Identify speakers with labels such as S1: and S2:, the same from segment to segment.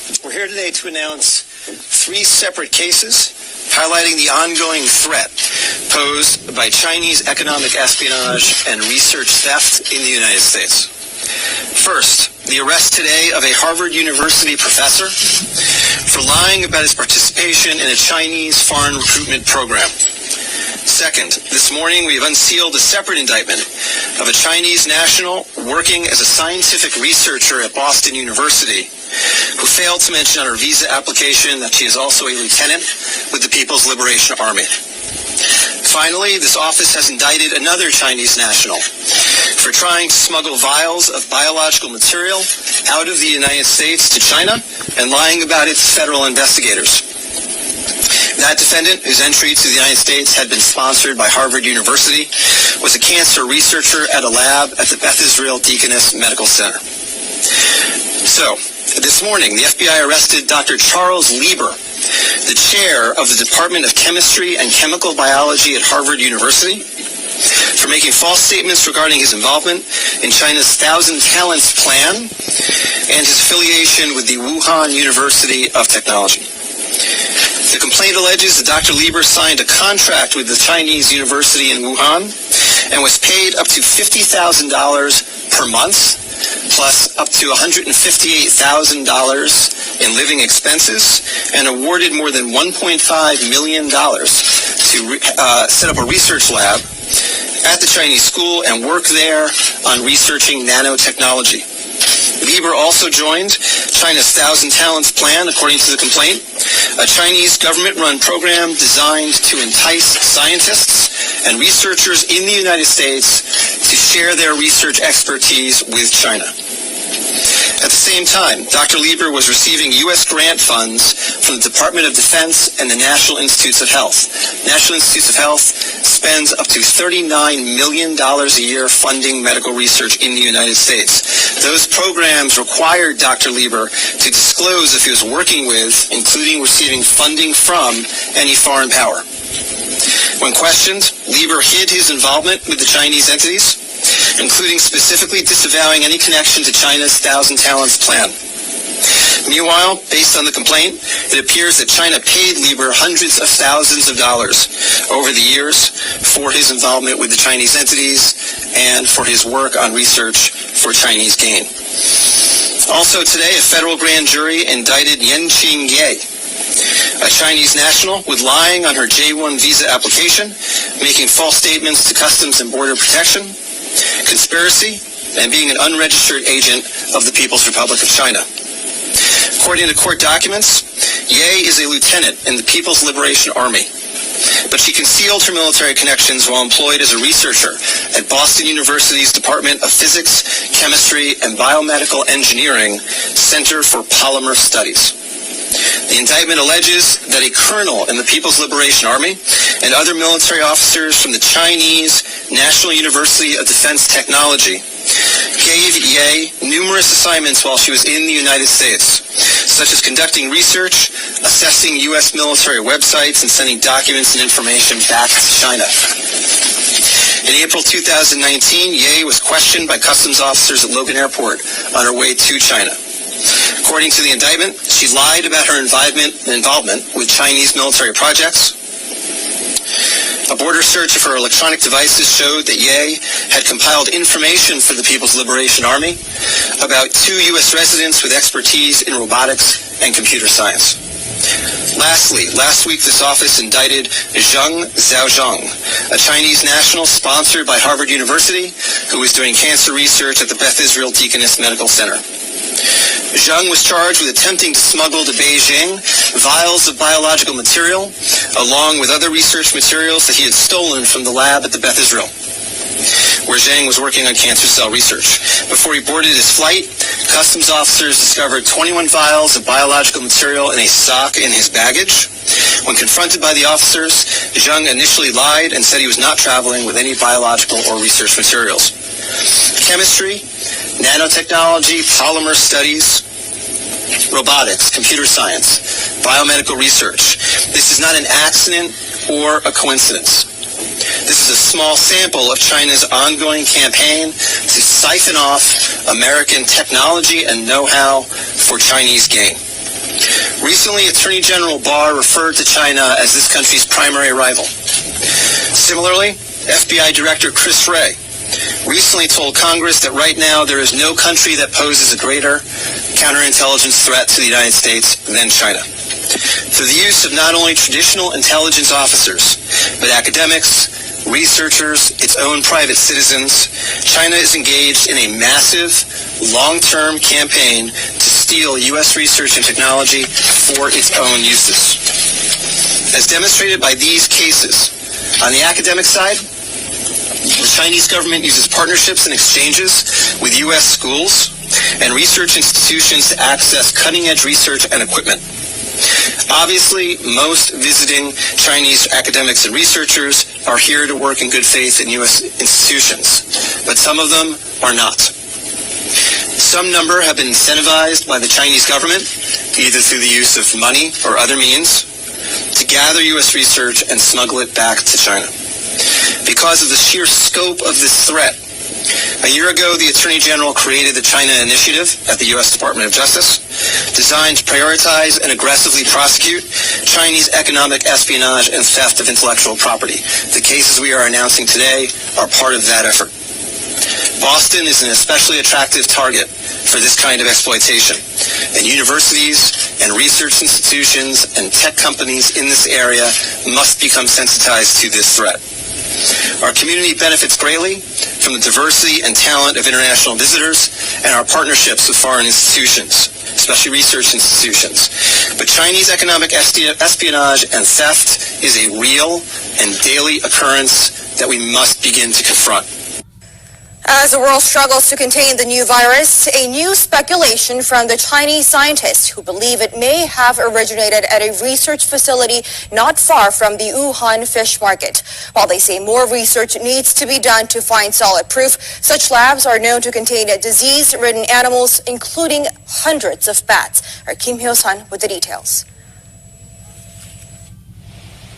S1: We're here today to announce 3 separate cases highlighting the ongoing threat posed by Chinese economic espionage and research theft in the United States. First, the arrest today of a Harvard University professor for lying about his participation in a Chinese foreign recruitment program. Second, this morning we have unsealed a separate indictment of a Chinese national working as a scientific researcher at Boston University who failed to mention on her visa application that she is also a lieutenant with the People's Liberation Army. Finally, this office has indicted another Chinese national for trying to smuggle vials of biological material out of the United States to China and lying about it to federal investigators. That defendant, whose entry to the United States had been sponsored by Harvard University, was a cancer researcher at a lab at the Beth Israel Deaconess Medical Center. So, this morning, the FBI arrested Dr. Charles Lieber, the chair of the Department of Chemistry and Chemical Biology at Harvard University, for making false statements regarding his involvement in China's Thousand Talents Plan and his affiliation with the Wuhan University of Technology. The complaint alleges that Dr. Lieber signed a contract with the Chinese university in Wuhan and was paid up to $50,000 per month, plus up to $158,000 in living expenses, and awarded more than $1.5 million to set up a research lab at the Chinese school and work there on researching nanotechnology. Lieber also joined China's Thousand Talents Plan, according to the complaint, a Chinese government-run program designed to entice scientists and researchers in the United States to share their research expertise with China. At the same time, Dr. Lieber was receiving U.S. grant funds from the Department of Defense and the National Institutes of Health. National Institutes of Health spends up to $39 million a year funding medical research in the United States. Those programs required Dr. Lieber to disclose if he was working with, including receiving funding from, any foreign power. When questioned, Lieber hid his involvement with the Chinese entities, including specifically disavowing any connection to China's Thousand Talents Plan. Meanwhile, based on the complaint, it appears that China paid Lieber hundreds of thousands of dollars over the years for his involvement with the Chinese entities and for his work on research for Chinese gain. Also today, a federal grand jury indicted Yanqing Ye, a Chinese national with lying on her J-1 visa application, making false statements to Customs and Border Protection, conspiracy, and being an unregistered agent of the People's Republic of China. According to court documents, Ye is a lieutenant in the People's Liberation Army, but she concealed her military connections while employed as a researcher at Boston University's Department of Physics, Chemistry, and Biomedical Engineering Center for Polymer Studies. The indictment alleges that a colonel in the People's Liberation Army and other military officers from the Chinese National University of Defense Technology gave Ye numerous assignments while she was in the United States, such as conducting research, assessing U.S. military websites, and sending documents and information back to China. In April 2019, Ye was questioned by customs officers at Logan Airport on her way to China. According to the indictment, she lied about her involvement with Chinese military projects. A border search of her electronic devices showed that Ye had compiled information for the People's Liberation Army about 2 U.S. residents with expertise in robotics and computer science. Lastly, last week this office indicted Zheng Xiaozhong, a Chinese national sponsored by Harvard University who was doing cancer research at the Beth Israel Deaconess Medical Center. Zheng was charged with attempting to smuggle to Beijing vials of biological material, along with other research materials that he had stolen from the lab at the Beth Israel, where Zheng was working on cancer cell research. Before he boarded his flight, customs officers discovered 21 vials of biological material in a sock in his baggage. When confronted by the officers, Zheng initially lied and said he was not traveling with any biological or research materials. Chemistry, nanotechnology, polymer studies, robotics, computer science, biomedical research. This is not an accident or a coincidence. This is a small sample of China's ongoing campaign to siphon off American technology and know-how for Chinese gain. Recently, Attorney General Barr referred to China as this country's primary rival. Similarly, FBI Director Chris Wray recently told Congress that right now there is no country that poses a greater counterintelligence threat to the United States than China. Through the use of not only traditional intelligence officers, but academics, researchers, its own private citizens, China is engaged in a massive, long-term campaign to steal U.S. research and technology for its own uses. As demonstrated by these cases, on the academic side, the Chinese government uses partnerships and exchanges with U.S. schools and research institutions to access cutting-edge research and equipment. Obviously, most visiting Chinese academics and researchers are here to work in good faith in U.S. institutions, but some of them are not. Some number have been incentivized by the Chinese government, either through the use of money or other means, to gather U.S. research and smuggle it back to China. Because of the sheer scope of this threat, a year ago, the Attorney General created the China Initiative at the U.S. Department of Justice, designed to prioritize and aggressively prosecute Chinese economic espionage and theft of intellectual property. The cases we are announcing today are part of that effort. Boston is an especially attractive target for this kind of exploitation, and universities and research institutions and tech companies in this area must become sensitized to this threat. Our community benefits greatly from the diversity and talent of international visitors and our partnerships with foreign institutions, especially research institutions. But Chinese economic espionage and theft is a real and daily occurrence that we must begin to confront.
S2: As the world struggles to contain the new virus, a new speculation from the Chinese scientists who believe it may have originated at a research facility not far from the Wuhan fish market. While they say more research needs to be done to find solid proof, such labs are known to contain disease-ridden animals, including hundreds of bats. Our Kim Hyo-sun with the details.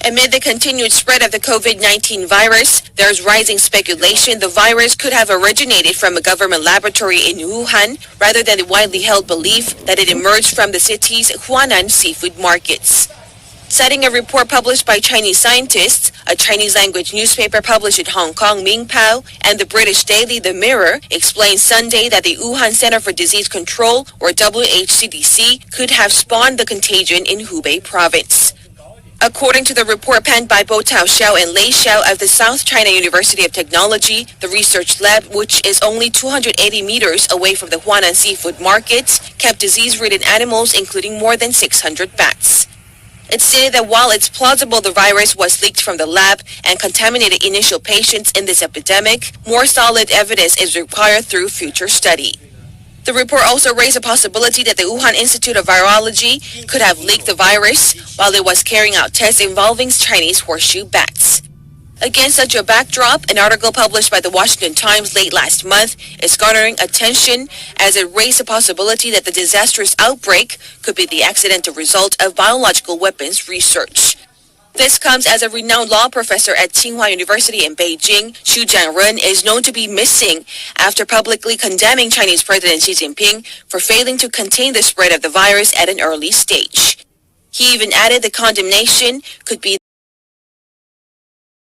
S3: Amid the continued spread of the COVID-19 virus, there's rising speculation the virus could have originated from a government laboratory in Wuhan, rather than the widely held belief that it emerged from the city's Huanan seafood markets. Citing a report published by Chinese scientists, a Chinese-language newspaper published in Hong Kong, Mingpao, and the British daily The Mirror explained Sunday that the Wuhan Center for Disease Control, or WHCDC, could have spawned the contagion in Hubei province. According to the report penned by Bo Tao-xiao and Lei Xiao of the South China University of Technology, the research lab, which is only 280 meters away from the Huanan seafood market, kept disease-ridden animals, including more than 600 bats. It stated that while it's plausible the virus was leaked from the lab and contaminated initial patients in this epidemic, more solid evidence is required through future study. The report also raised a possibility that the Wuhan Institute of Virology could have leaked the virus while it was carrying out tests involving Chinese horseshoe bats. Against such a backdrop, an article published by the Washington Times late last month is garnering attention as it raised the possibility that the disastrous outbreak could be the accidental result of biological weapons research. This comes as a renowned law professor at Tsinghua University in Beijing, Xu Jianren, is known to be missing after publicly condemning Chinese President Xi Jinping for failing to contain the spread of the virus at an early stage. He even added the condemnation could be